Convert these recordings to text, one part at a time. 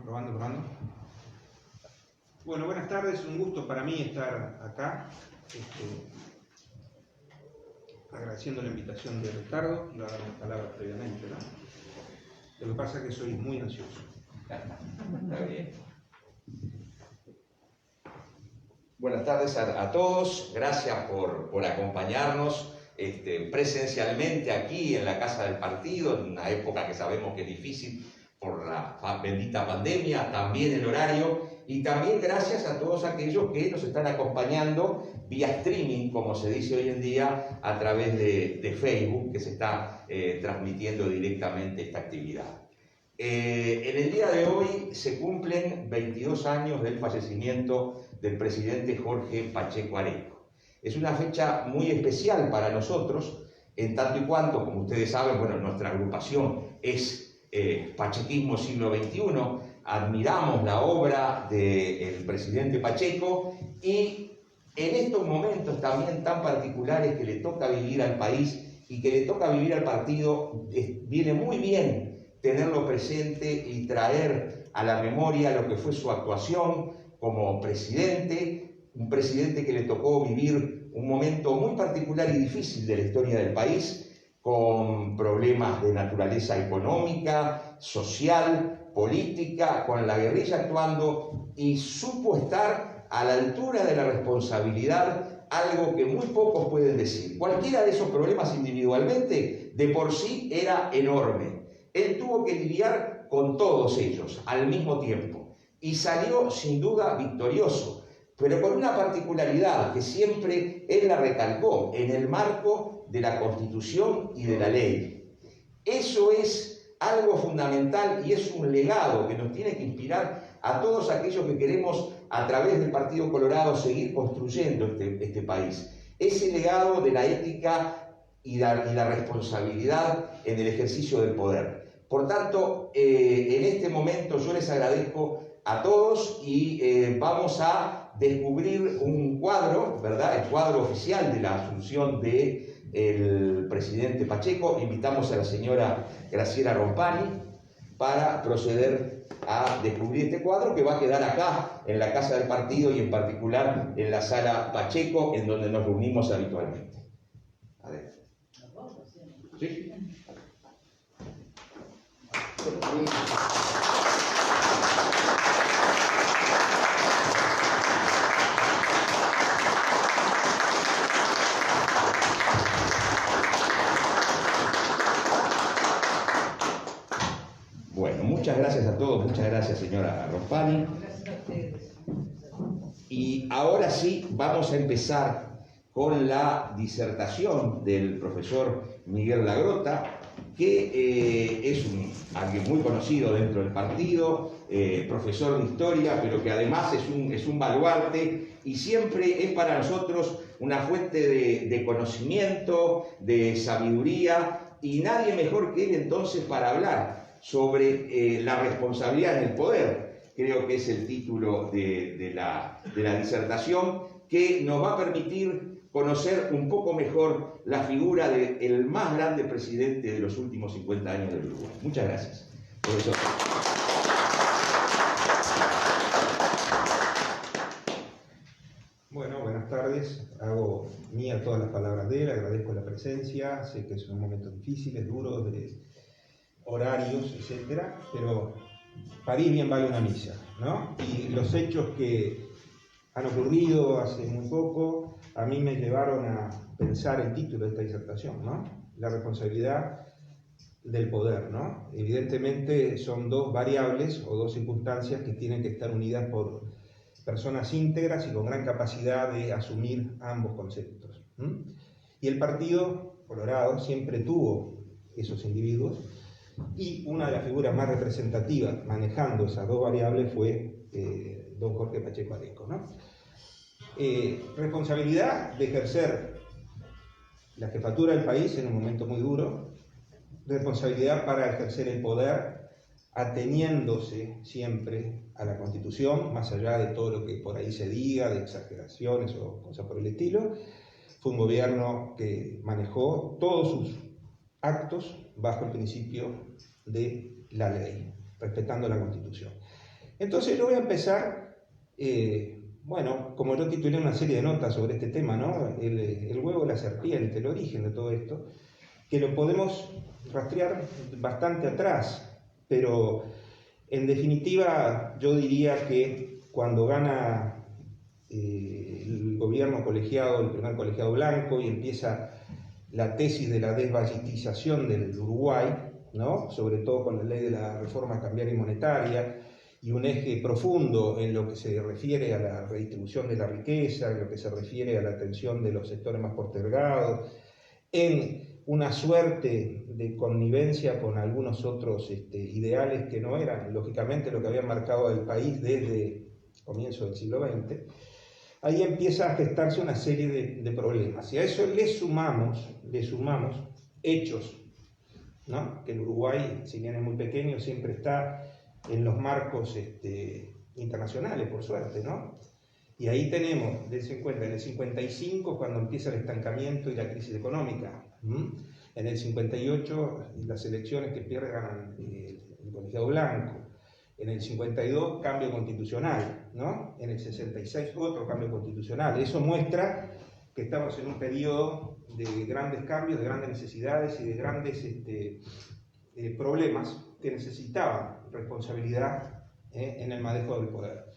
Probando. Bueno, buenas tardes, un gusto para mí estar acá, agradeciendo la invitación de Ricardo, le voy a dar las palabras previamente, ¿no? Lo que pasa es que soy muy ansioso. Está bien. Buenas tardes a todos, gracias por acompañarnos presencialmente aquí en la Casa del Partido, en una época que sabemos que es difícil por la bendita pandemia, también el horario, y también gracias a todos aquellos que nos están acompañando vía streaming, como se dice hoy en día, a través de Facebook, que se está transmitiendo directamente esta actividad. En el día de hoy se cumplen 22 años del fallecimiento del presidente Jorge Pacheco Areco. Es una fecha muy especial para nosotros, en tanto y cuanto, como ustedes saben, bueno, nuestra agrupación es Pachequismo Siglo XXI, admiramos la obra del presidente Pacheco y en estos momentos también tan particulares que le toca vivir al país y que le toca vivir al partido, viene muy bien tenerlo presente y traer a la memoria lo que fue su actuación como presidente, un presidente que le tocó vivir un momento muy particular y difícil de la historia del país, con problemas de naturaleza económica, social, política, con la guerrilla actuando, y supo estar a la altura de la responsabilidad, algo que muy pocos pueden decir. Cualquiera de esos problemas individualmente, de por sí, era enorme. Él tuvo que lidiar con todos ellos al mismo tiempo y salió sin duda victorioso, pero con una particularidad que siempre él la recalcó: en el marco de la Constitución y de la ley. Eso es algo fundamental y es un legado que nos tiene que inspirar a todos aquellos que queremos, a través del Partido Colorado, seguir construyendo este país. Ese legado de la ética y la responsabilidad en el ejercicio del poder. Por tanto, en este momento yo les agradezco a todos y vamos a descubrir un cuadro, ¿verdad? El cuadro oficial de la asunción del presidente Pacheco. Invitamos a la señora Graciela Rompani para proceder a descubrir este cuadro, que va a quedar acá en la Casa del Partido y en particular en la Sala Pacheco, en donde nos reunimos habitualmente. A ver. ¿Sí? Bueno, muchas gracias a todos, muchas gracias señora Rompani. Y ahora sí vamos a empezar con la disertación del profesor Miguel Lagrota, que es alguien muy conocido dentro del partido, profesor de historia, pero que además es un baluarte y siempre es para nosotros una fuente de conocimiento, de sabiduría, y nadie mejor que él entonces para hablar sobre la responsabilidad en el poder. Creo que es el título de la disertación, que nos va a permitir conocer un poco mejor la figura del más grande presidente de los últimos 50 años del Uruguay. Muchas gracias, profesor. Bueno, buenas tardes. Hago mía todas las palabras de él, agradezco la presencia, sé que es un momento difícil, duro, de horarios, etcétera, pero parir bien vale una misa, ¿no? Y los hechos que han ocurrido hace muy poco a mí me llevaron a pensar el título de esta disertación, ¿no? La responsabilidad del poder, ¿no? Evidentemente son dos variables o dos circunstancias que tienen que estar unidas por personas íntegras y con gran capacidad de asumir ambos conceptos. Y el Partido Colorado siempre tuvo esos individuos, y una de las figuras más representativas manejando esas dos variables fue don Jorge Pacheco Areco, ¿no? Responsabilidad de ejercer la jefatura del país en un momento muy duro, responsabilidad para ejercer el poder ateniéndose siempre a la Constitución, más allá de todo lo que por ahí se diga, de exageraciones o cosas por el estilo. Fue un gobierno que manejó todos sus actos bajo el principio de la ley, respetando la Constitución. Entonces yo voy a empezar, bueno, como yo titulé una serie de notas sobre este tema, ¿no? El huevo de la serpiente, el origen de todo esto, que lo podemos rastrear bastante atrás, pero en definitiva yo diría que cuando gana el gobierno colegiado, el primer colegiado blanco, y empieza la tesis de la desballetización del Uruguay, ¿no? Sobre todo con la ley de la reforma cambiaria y monetaria, y un eje profundo en lo que se refiere a la redistribución de la riqueza, en lo que se refiere a la atención de los sectores más postergados, en una suerte de connivencia con algunos otros ideales que no eran, lógicamente, lo que había marcado el país desde comienzo del siglo XX, ahí empieza a gestarse una serie de problemas. Y a eso le sumamos hechos, ¿no? Que el Uruguay, si bien es muy pequeño, siempre está en los marcos internacionales, por suerte, ¿no? Y ahí tenemos, dense en cuenta, en el 55, cuando empieza el estancamiento y la crisis económica. En el 58, las elecciones que pierde ganan el colegiado blanco. En el 52, cambio constitucional, ¿no? En el 66, otro cambio constitucional. Eso muestra que estamos en un periodo de grandes cambios, de grandes necesidades y de grandes problemas que necesitaban responsabilidad en el manejo del poder.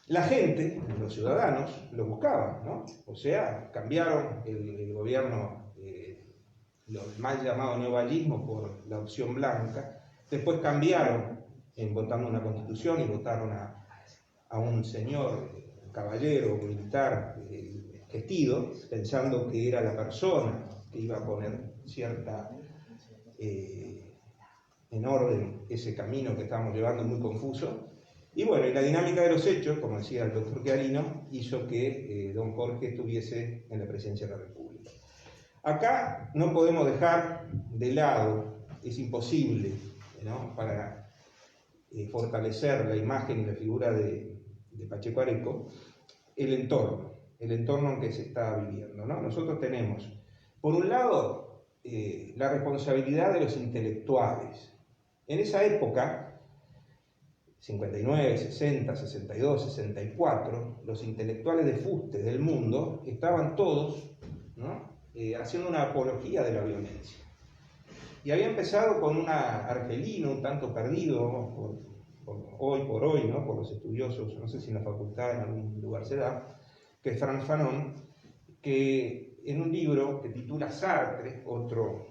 La gente, los ciudadanos, lo buscaban, ¿no? O sea, cambiaron el gobierno, lo mal llamado neovallismo, por la opción blanca. Después cambiaron votando una constitución y votaron a un señor, caballero, militar, vestido, pensando que era la persona que iba a poner cierta en orden ese camino que estábamos llevando muy confuso. Y bueno, y la dinámica de los hechos, como decía el doctor Chiarino, hizo que don Jorge estuviese en la presidencia de la República. Acá no podemos dejar de lado, es imposible, ¿no?, para fortalecer la imagen y la figura de Pacheco Areco, el entorno en que se está viviendo, ¿no? Nosotros tenemos, por un lado, la responsabilidad de los intelectuales. En esa época, 59, 60, 62, 64, los intelectuales de fuste del mundo estaban todos, ¿no?, haciendo una apología de la violencia. Y había empezado con un argelino un tanto perdido hoy por hoy, ¿no?, por los estudiosos, no sé si en la facultad en algún lugar se da, que es Frantz Fanon, que en un libro que titula Sartre, otro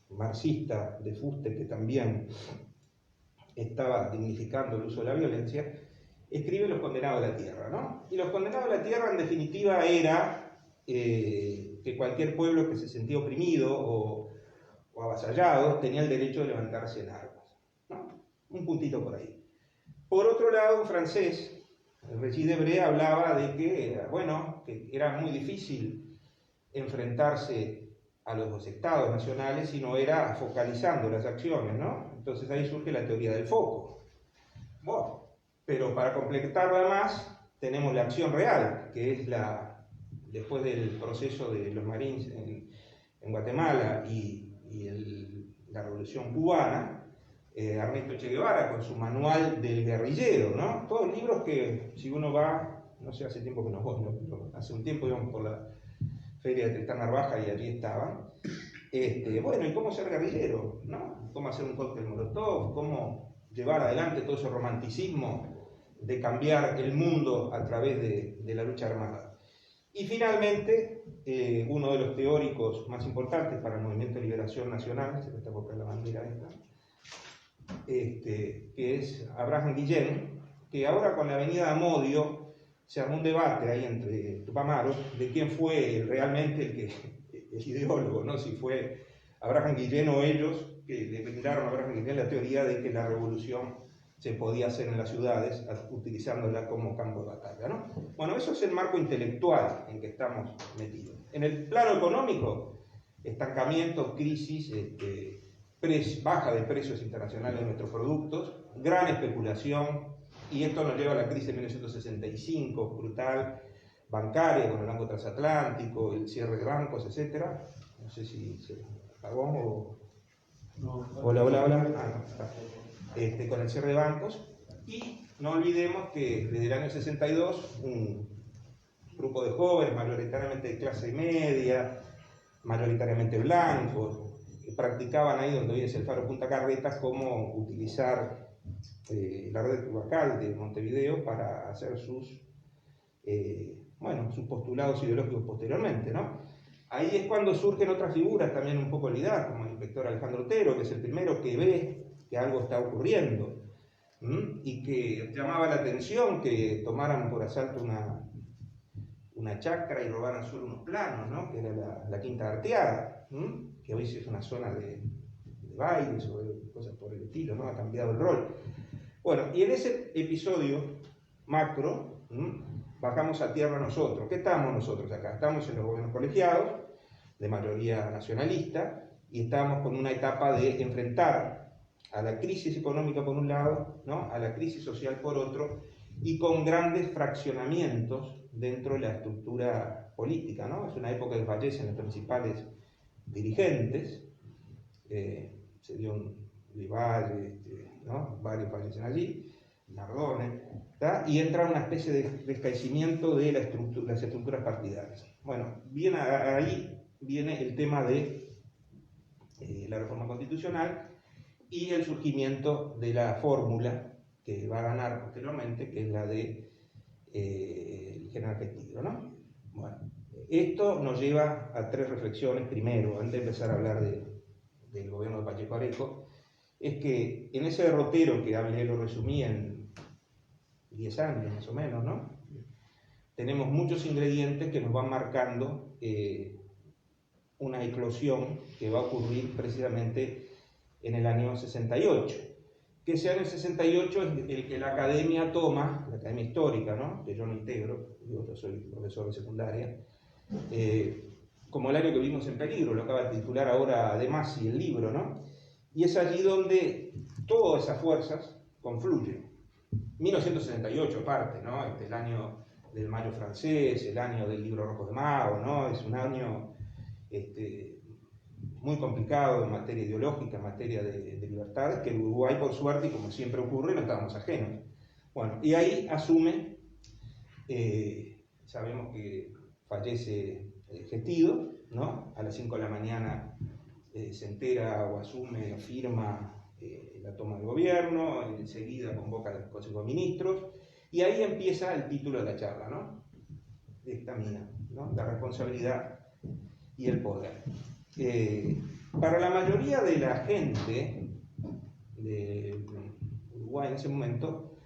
marxista de fuste que también estaba dignificando el uso de la violencia, escribe Los condenados de la tierra, ¿no? Y los condenados de la tierra, en definitiva, era que cualquier pueblo que se sentía oprimido o avasallado tenía el derecho de levantarse en armas, ¿no? Un puntito por ahí. Por otro lado, un francés, Regis Debray, hablaba de que, bueno, que era muy difícil enfrentarse a los estados nacionales si no era focalizando las acciones, ¿no? Entonces ahí surge la teoría del foco. Bueno, pero para completarla más, tenemos la acción real, que es después del proceso de los Marines en Guatemala y la Revolución Cubana, Ernesto Che Guevara con su manual del guerrillero, ¿no? Todos libros que, si uno va, no sé, hace tiempo que no voy, ¿no?, pero hace un tiempo íbamos por la feria de Tristán Narvaja y allí estaban. Bueno, ¿y cómo ser guerrillero?, ¿no? ¿Cómo hacer un cóctel molotov? ¿Cómo llevar adelante todo ese romanticismo de cambiar el mundo a través de la lucha armada? Y finalmente, uno de los teóricos más importantes para el Movimiento de Liberación Nacional, se me está colocando la bandera esta, que es Abraham Guillén, que ahora con la avenida Amodio se armó un debate ahí entre Tupamaros de quién fue realmente el ideólogo, ¿no? Si fue Abraham Guillén o ellos, que le brindaron a Abraham Guillén la teoría de que la revolución se podía hacer en las ciudades utilizándola como campo de batalla, ¿no? Bueno, eso es el marco intelectual en que estamos metidos. En el plano económico, estancamiento, crisis, baja de precios internacionales de nuestros productos, gran especulación, y esto nos lleva a la crisis de 1965, brutal, bancaria, con el Banco Transatlántico, el cierre de bancos, etc. No sé si se apagó o... No, hola. Ah, no, está. Con el cierre de bancos, y no olvidemos que desde el año 62 un grupo de jóvenes, mayoritariamente de clase media, mayoritariamente blancos, practicaban ahí donde hoy es el Faro Punta Carretas cómo utilizar la red Urbacal de Montevideo para hacer sus postulados ideológicos posteriormente, ¿no? Ahí es cuando surgen otras figuras también un poco olvidadas, como el inspector Alejandro Otero, que es el primero que ve que algo está ocurriendo, y que llamaba la atención que tomaran por asalto una chacra y robaran solo unos planos, ¿no? Que era la Quinta Arteaga, que hoy es una zona de bailes o de cosas por el estilo, ¿no? Ha cambiado el rol. Bueno, y en ese episodio macro, bajamos a tierra nosotros. ¿Qué estamos nosotros acá? Estamos en los gobiernos colegiados, de mayoría nacionalista, y estamos con una etapa de enfrentar a la crisis económica por un lado, ¿no? A la crisis social por otro, y con grandes fraccionamientos dentro de la estructura política, ¿no? Es una época que fallecen los principales dirigentes, se dio un Vivalle, ¿no? Varios fallecen allí, Nardone, ¿tá? Y entra una especie de descaecimiento de las estructuras partidarias. Bueno, ahí viene el tema de la reforma constitucional y el surgimiento de la fórmula que va a ganar posteriormente, que es la de el general Castillo, ¿no? Bueno, esto nos lleva a tres reflexiones. Primero, antes de empezar a hablar del gobierno de Pacheco Areco, es que en ese derrotero que hablé, lo resumí en 10 años más o menos, ¿no? Tenemos muchos ingredientes que nos van marcando una eclosión que va a ocurrir precisamente en el año 68. Que ese año 68 es el que la academia toma, la academia histórica, ¿no? Que yo no integro, yo soy profesor de secundaria, como el año que vivimos en peligro, lo acaba de titular ahora De Masi el libro, ¿no? Y es allí donde todas esas fuerzas confluyen. 1968 aparte, ¿no? El año del Mayo francés, el año del Libro Rojo de Mago, ¿no? Es un año muy complicado en materia ideológica, en materia de libertades, que en Uruguay, por suerte, y como siempre ocurre, no estábamos ajenos. Bueno, y ahí asume, sabemos que fallece Gestido, ¿no? A las 5 de la mañana se entera o asume o firma la toma del gobierno, enseguida convoca al Consejo de Ministros, y ahí empieza el título de la charla, ¿no? De esta mía, ¿no? La responsabilidad y el poder. Para la mayoría de la gente de Uruguay en ese momento,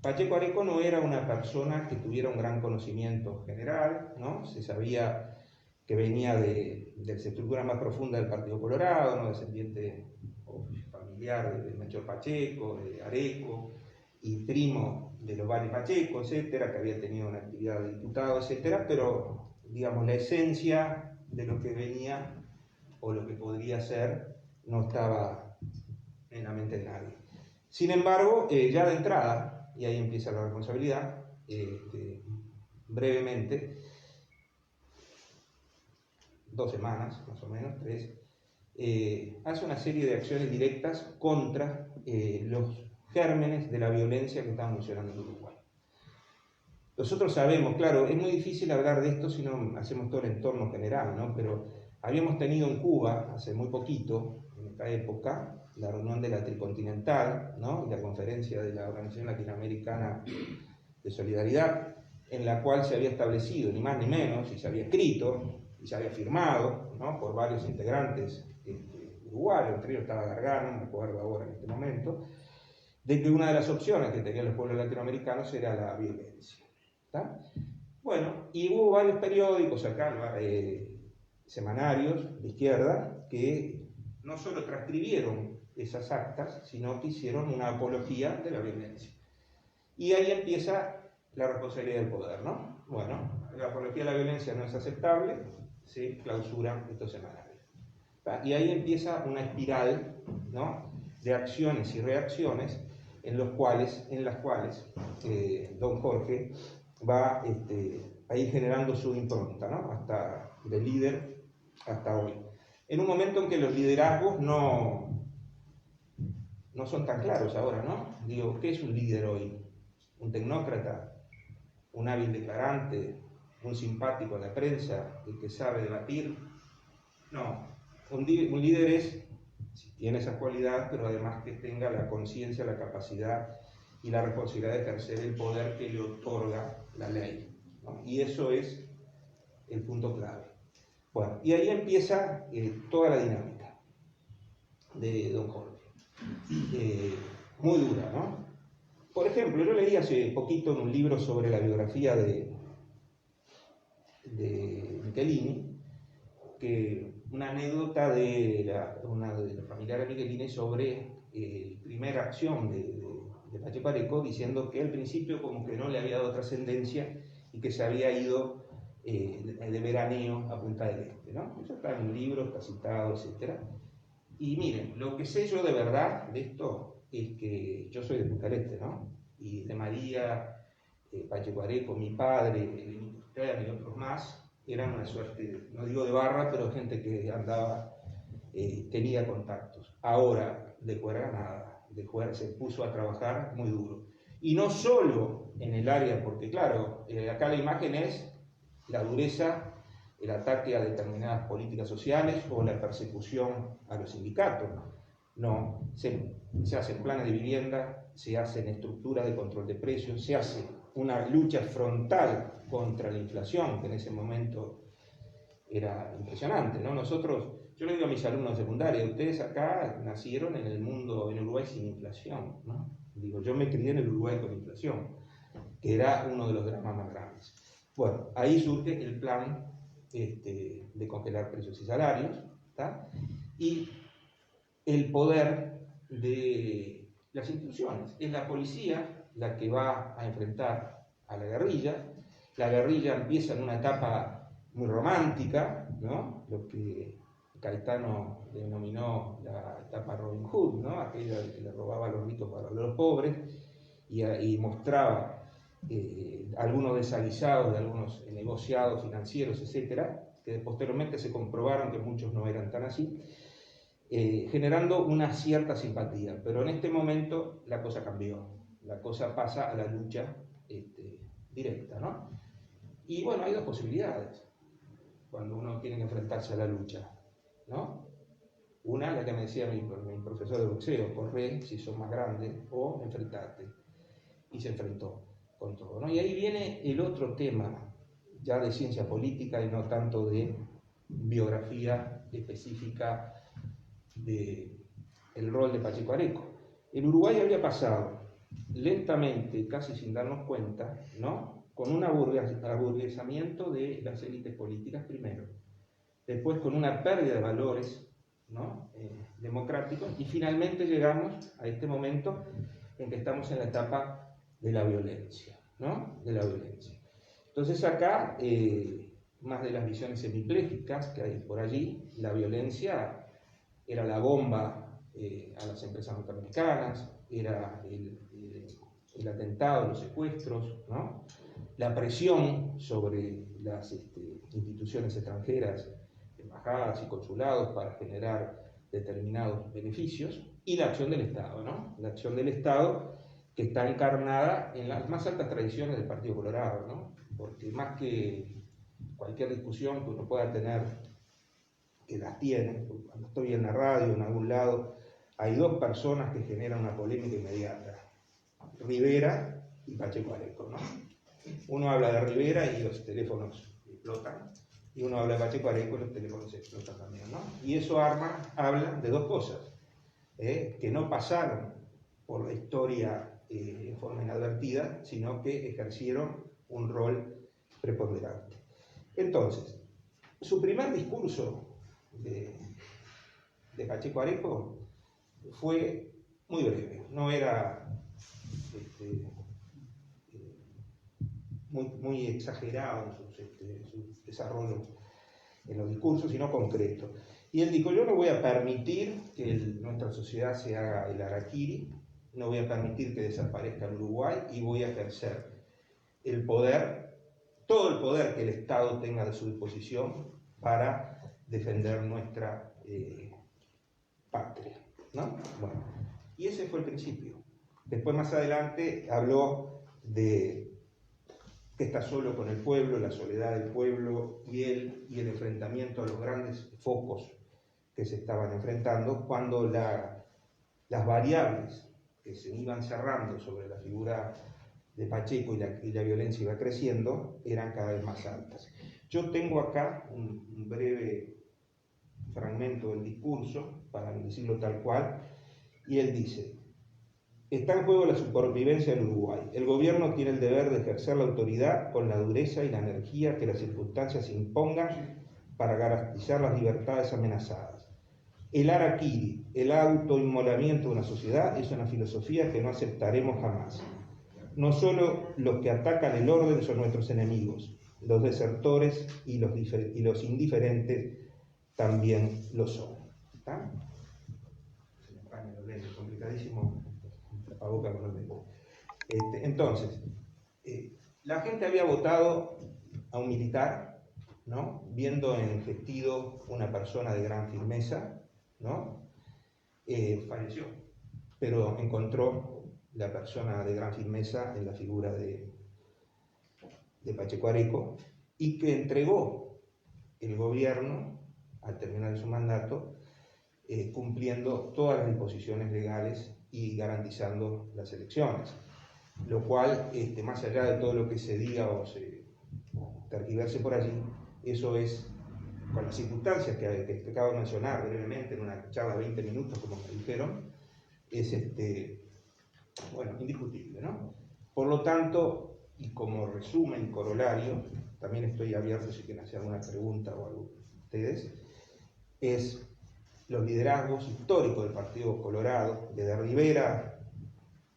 Pacheco Areco no era una persona que tuviera un gran conocimiento general, ¿no? Se sabía que venía de la estructura más profunda del Partido Colorado, ¿no? Descendiente familiar de Melchor Pacheco, de Areco, y primo de los Valle Pacheco, etcétera, que había tenido una actividad de diputado, etcétera, pero, digamos, la esencia de lo que venía o lo que podría ser no estaba en la mente de nadie. Sin embargo, ya de entrada, y ahí empieza la responsabilidad, brevemente, 2 semanas, más o menos, 3, hace una serie de acciones directas contra los gérmenes de la violencia que estaban funcionando en Uruguay. Nosotros sabemos, claro, es muy difícil hablar de esto si no hacemos todo el entorno general, ¿no? Pero habíamos tenido en Cuba, hace muy poquito, en esta época, la reunión de la Tricontinental, ¿no? Y la conferencia de la Organización Latinoamericana de Solidaridad, en la cual se había establecido, ni más ni menos, y se había escrito, y se había firmado, ¿no? Por varios integrantes uruguayos, entre ellos estaba Gargano, no me acuerdo ahora en este momento, de que una de las opciones que tenían los pueblos latinoamericanos era la violencia. ¿Está? Bueno, y hubo varios periódicos acá, semanarios de izquierda, que no solo transcribieron esas actas, sino que hicieron una apología de la violencia. Y ahí empieza la responsabilidad del poder, ¿no? Bueno, la apología de la violencia no es aceptable, se clausuran estos semanarios. Y ahí empieza una espiral, ¿no? De acciones y reacciones en las cuales don Jorge va a ir generando su impronta, ¿no? Hasta de líder hasta hoy. En un momento en que los liderazgos no no son tan claros ahora, ¿no? Digo, ¿qué es un líder hoy? ¿Un tecnócrata? ¿Un hábil declarante? ¿Un simpático a la prensa? ¿El que sabe debatir? No, un líder es, si tiene esas cualidades, pero además que tenga la conciencia, la capacidad y la responsabilidad de ejercer el poder que le otorga la ley, ¿no? Y eso es el punto clave. Bueno, y ahí empieza toda la dinámica de don Jorge. Muy dura, ¿no? Por ejemplo, yo leí hace poquito en un libro sobre la biografía de Michelini, que una anécdota una de los familiares de Michelini sobre la primera acción de Pacheco Areco, diciendo que al principio como que no le había dado trascendencia y que se había ido de veraneo a Punta del Este, ¿no? Eso está en un libro, está citado, etc. Y miren, lo que sé yo de verdad de esto es que yo soy de Punta del Este, ¿no? Y de María, Pacheco Areco, mi padre, el industrial y otros más, eran una suerte, no digo de barra, pero gente que andaba, tenía contactos. Ahora, de juerga nada, de juerga se puso a trabajar muy duro. Y no solo en el área, porque claro, acá la imagen es la dureza, el ataque a determinadas políticas sociales o la persecución a los sindicatos. No, se hacen planes de vivienda, se hacen estructuras de control de precios, se hace una lucha frontal contra la inflación, que en ese momento era impresionante, ¿no? Yo le digo a mis alumnos de secundaria, ustedes acá nacieron en el mundo, en Uruguay sin inflación, ¿no? Digo, yo me crié en el Uruguay con inflación, que era uno de los dramas más grandes. Bueno, ahí surge el plan de congelar precios y salarios, ¿tá? Y el poder de las instituciones. Es la policía la que va a enfrentar a la guerrilla. La guerrilla empieza en una etapa muy romántica, ¿no? Lo que Caetano denominó la etapa Robin Hood, ¿no? Aquella que le robaba a los ricos para los pobres y mostraba algunos desaguisados de algunos negociados financieros, etcétera, que posteriormente se comprobaron que muchos no eran tan así, generando una cierta simpatía. Pero en este momento la cosa cambió, la cosa pasa a la lucha directa, ¿no? Y bueno, hay dos posibilidades cuando uno tiene que enfrentarse a la lucha, ¿no? Una, la que me decía mi profesor de boxeo, corre si sos más grande o enfrentarte. Y se enfrentó con todo, ¿no? Y ahí viene el otro tema, ya de ciencia política y no tanto de biografía específica del rol de Pacheco Areco. En Uruguay había pasado lentamente, casi sin darnos cuenta, ¿no? Con un aburguesamiento de las élites políticas primero, después con una pérdida de valores, ¿no? Democráticos, y finalmente llegamos a este momento en que estamos en la etapa de la violencia, ¿no? De la violencia. Entonces acá, más de las visiones semiplégicas que hay por allí, la violencia era la bomba a las empresas norteamericanas, era el atentado, los secuestros, ¿no? La presión sobre las instituciones extranjeras, embajadas y consulados para generar determinados beneficios, y la acción del Estado, ¿no? La acción del Estado que está encarnada en las más altas tradiciones del Partido Colorado, ¿no? Porque más que cualquier discusión que uno pueda tener, que las tiene, cuando estoy en la radio, en algún lado, hay dos personas que generan una polémica inmediata: Rivera y Pacheco Areco, ¿no? Uno habla de Rivera y los teléfonos explotan, y uno habla de Pacheco Areco y los teléfonos explotan también, ¿no? Y eso habla de dos cosas, que no pasaron por la historia en forma inadvertida, sino que ejercieron un rol preponderante. Entonces, su primer discurso de Pacheco Areco fue muy breve, no era muy exagerado en su desarrollo en los discursos, sino concreto. Y él dijo: yo no voy a permitir que nuestra sociedad se haga el harakiri, no voy a permitir que desaparezca el Uruguay, y voy a ejercer el poder, todo el poder que el Estado tenga a su disposición para defender nuestra patria, ¿no? Bueno, Y ese fue el principio. Después, más adelante, habló de que está solo con el pueblo, la soledad del pueblo y el enfrentamiento a los grandes focos que se estaban enfrentando, cuando las variables que se iban cerrando sobre la figura de Pacheco y la violencia iba creciendo, eran cada vez más altas. Yo tengo acá un breve fragmento del discurso, para decirlo tal cual, y él dice: está en juego la supervivencia del Uruguay. El gobierno tiene el deber de ejercer la autoridad con la dureza y la energía que las circunstancias impongan para garantizar las libertades amenazadas. El harakiri, el autoinmolamiento de una sociedad, es una filosofía que no aceptaremos jamás. No solo los que atacan el orden son nuestros enemigos, los desertores y los indiferentes también lo son. ¿Está? Se me apagan los lentes, complicadísimo. La boca con los lentes. Entonces, la gente había votado a un militar, ¿no? Viendo en Gestido una persona de gran firmeza, ¿no? Falleció, pero encontró la persona de gran firmeza en la figura de Pacheco Areco, y que entregó el gobierno al terminar su mandato, cumpliendo todas las disposiciones legales y garantizando las elecciones, lo cual, más allá de todo lo que se diga o se tergiverse por allí, eso es, con las circunstancias que acabo de mencionar brevemente en una charla de 20 minutos, como me dijeron, es bueno, indiscutible, ¿no? Por lo tanto, y como resumen y corolario, también estoy abierto si quieren hacer alguna pregunta o algo ustedes, es los liderazgos históricos del Partido Colorado, desde Rivera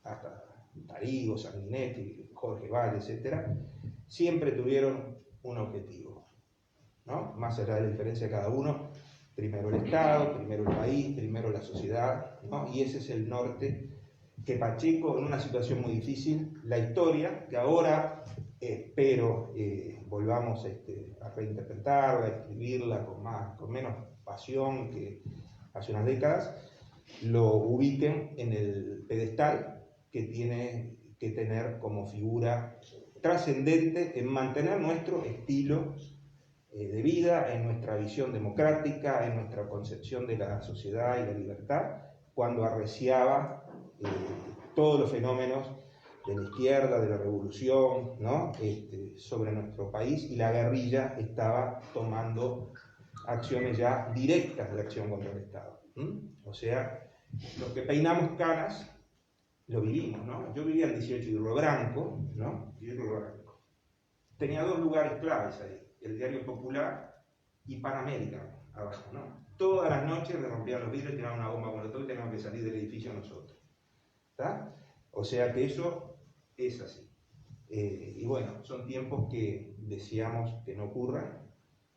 hasta Tarigo, Sanguinetti, Jorge Valle, etc., siempre tuvieron un objetivo, ¿no? Más allá de la diferencia de cada uno, primero el Estado, primero el país, primero la sociedad, ¿no? Y ese es el norte que Pacheco, en una situación muy difícil, la historia, que ahora espero volvamos a reinterpretarla, a escribirla con menos pasión que hace unas décadas, lo ubiquen en el pedestal que tiene que tener como figura trascendente en mantener nuestro estilo de vida, en nuestra visión democrática, en nuestra concepción de la sociedad y la libertad, cuando arreciaba todos los fenómenos de la izquierda, de la revolución, ¿no? Sobre nuestro país, y la guerrilla estaba tomando acciones ya directas de acción contra el Estado. O sea, los que peinamos canas lo vivimos, ¿no? Yo vivía en 18 de Río Branco, ¿no? Tenía dos lugares claves ahí, el Diario Popular y Panamérica, abajo, ¿no? Todas las noches le rompían los vidrios, tiraban una bomba con todo y teníamos que salir del edificio nosotros. ¿Está? O sea que eso es así. Y bueno, son tiempos que deseamos que no ocurran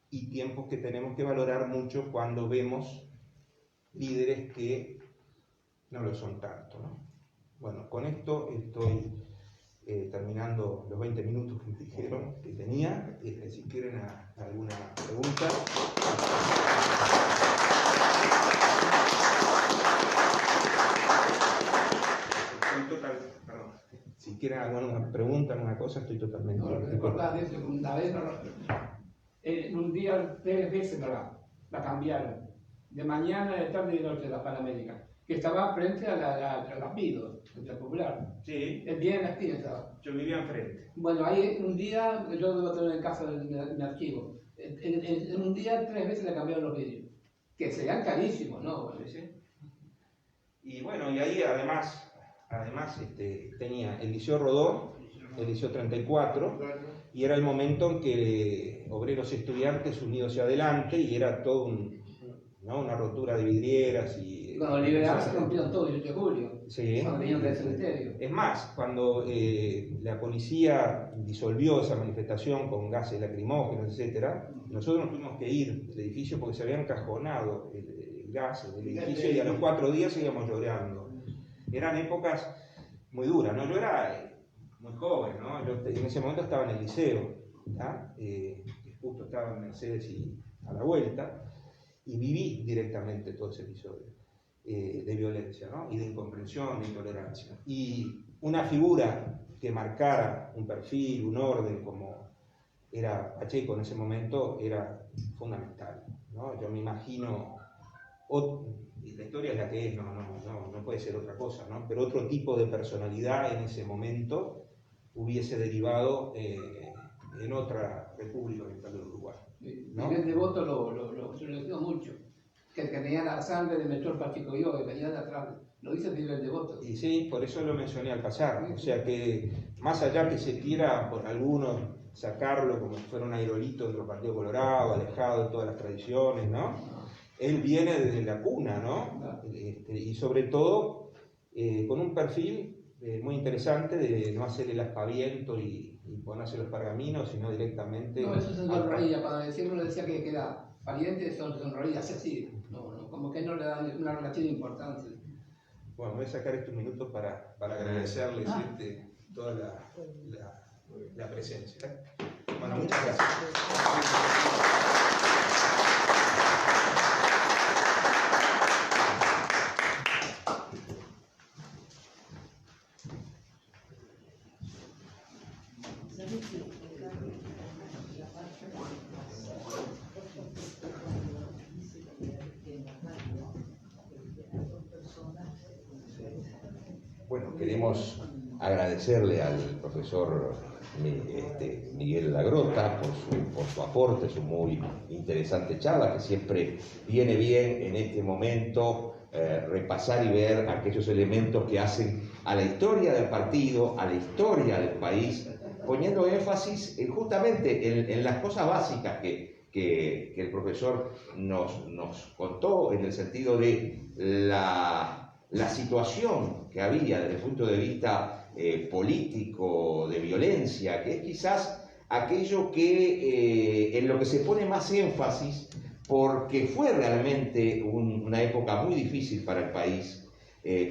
y tiempos que tenemos que valorar mucho cuando vemos líderes que no lo son tanto, ¿no? Bueno, con esto estoy terminando los 20 minutos que me dijeron que tenía. Si quieren alguna pregunta. Si quieren alguna pregunta, alguna cosa, estoy totalmente... En un día 3 veces la cambiaron, de mañana, de tarde y de noche, la Panamérica, que estaba frente a la Pido, la Popular. Sí. El día en la esquina estaba. Yo vivía enfrente. Bueno, ahí un día, yo debo tener en casa mi archivo, en un día 3 veces le cambiaron los vídeos, que serían carísimos, ¿no? Sí, sí. Y bueno, y ahí además tenía el Liceo Rodó, el Liceo 34, y era el momento en que obreros y estudiantes unidos hacia adelante, y era todo ¿no? una rotura de vidrieras. Y cuando liberales se rompieron todo el 18 de julio, sí, cuando venían del cementerio. Es más, cuando la policía disolvió esa manifestación con gases lacrimógenos, etc., nosotros nos tuvimos que ir del edificio porque se había encajonado el gas del edificio, y a los 4 días seguíamos llorando. Eran épocas muy duras, ¿no? Yo era muy joven, ¿no? Yo en ese momento estaba en el liceo, justo estaba en Mercedes y a la vuelta, y viví directamente todo ese episodio. de violencia, ¿no? Y de incomprensión, de intolerancia. Y una figura que marcara un perfil, un orden, como era Pacheco en ese momento, era fundamental, ¿no? Yo me imagino, la historia es la que es, no puede ser otra cosa, ¿no? Pero otro tipo de personalidad en ese momento hubiese derivado en otra república oriental del Uruguay, ¿no? Miguel Devoto lo dijo mucho, que tenía la sangre de Melchor Pacheco y yo, que venía de atrás, lo dice Miguel Devoto. Y sí, por eso lo mencioné al pasar, o sea que más allá que se quiera por algunos sacarlo como si fuera un aerolito dentro del Partido Colorado, alejado de todas las tradiciones, ¿no? Él viene desde la cuna, ¿no? Y sobre todo con un perfil muy interesante de no hacer el aspaviento y ponerse los pergaminos, sino directamente... No, eso se sonreía, cuando decíamos decía que era pariente, sonreía, así, como que no le dan una relación importante. Bueno, voy a sacar estos minutos para agradecerles toda la presencia. Bueno, muchas gracias. Bueno, queremos agradecerle al profesor Miguel Lagrota por su aporte, su muy interesante charla, que siempre viene bien en este momento repasar y ver aquellos elementos que hacen a la historia del partido, a la historia del país, poniendo énfasis justamente en las cosas básicas que el profesor nos contó, en el sentido de la situación que había desde el punto de vista político, de violencia, que es quizás aquello que en lo que se pone más énfasis, porque fue realmente una época muy difícil para el país,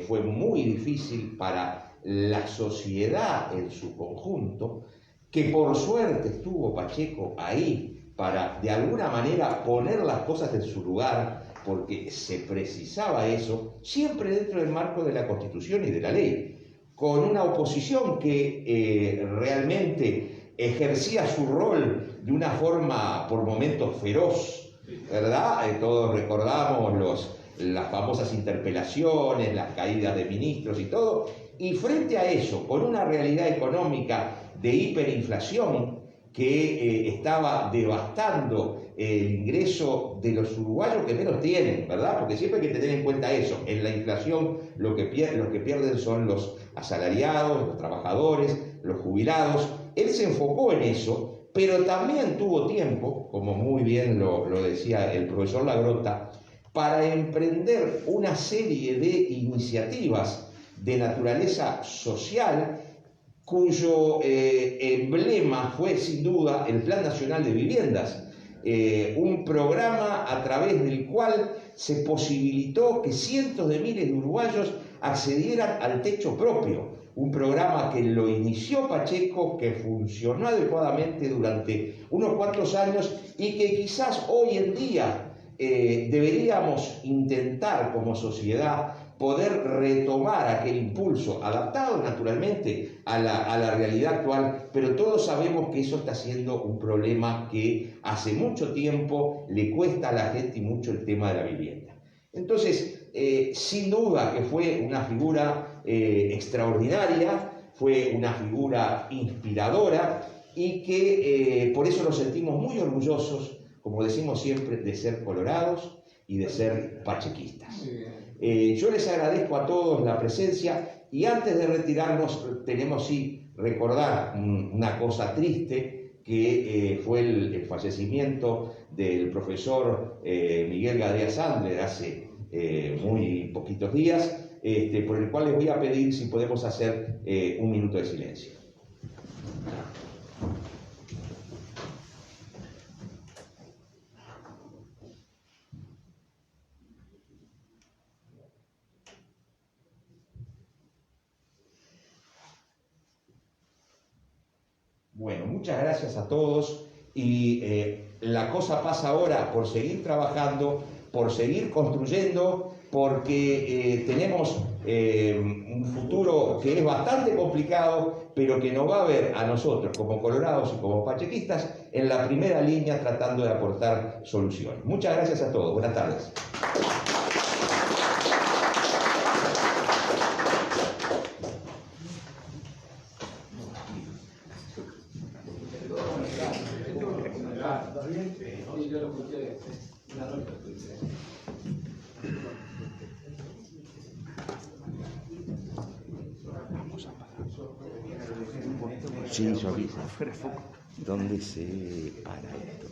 fue muy difícil para la sociedad en su conjunto, que por suerte estuvo Pacheco ahí para de alguna manera poner las cosas en su lugar, porque se precisaba eso, siempre dentro del marco de la Constitución y de la ley, con una oposición que realmente ejercía su rol de una forma por momentos feroz, ¿verdad? Todos recordamos las famosas interpelaciones, las caídas de ministros y todo, y frente a eso, con una realidad económica de hiperinflación que estaba devastando el ingreso de los uruguayos que menos tienen, ¿verdad? Porque siempre hay que tener en cuenta eso. En la inflación los que pierden son los asalariados, los trabajadores, los jubilados. Él se enfocó en eso, pero también tuvo tiempo, como muy bien lo decía el profesor Lagrota, para emprender una serie de iniciativas de naturaleza social, cuyo emblema fue sin duda el Plan Nacional de Viviendas, un programa a través del cual se posibilitó que cientos de miles de uruguayos accedieran al techo propio, un programa que lo inició Pacheco, que funcionó adecuadamente durante unos cuantos años y que quizás hoy en día deberíamos intentar como sociedad poder retomar aquel impulso, adaptado naturalmente a la realidad actual, pero todos sabemos que eso está siendo un problema que hace mucho tiempo le cuesta a la gente y mucho el tema de la vivienda. Entonces, sin duda que fue una figura extraordinaria, fue una figura inspiradora y que por eso nos sentimos muy orgullosos, como decimos siempre, de ser colorados y de ser pachequistas. Yo les agradezco a todos la presencia y antes de retirarnos tenemos sí recordar una cosa triste que fue el fallecimiento del profesor Miguel Gadea Sandler hace muy poquitos días, por el cual les voy a pedir si podemos hacer un minuto de silencio. Bueno, muchas gracias a todos y la cosa pasa ahora por seguir trabajando, por seguir construyendo, porque tenemos un futuro que es bastante complicado, pero que nos va a ver a nosotros como colorados y como pachequistas en la primera línea tratando de aportar soluciones. Muchas gracias a todos. Buenas tardes. Sí, yo lo escuché una noche. Sí, yo aviso. ¿Dónde se para esto?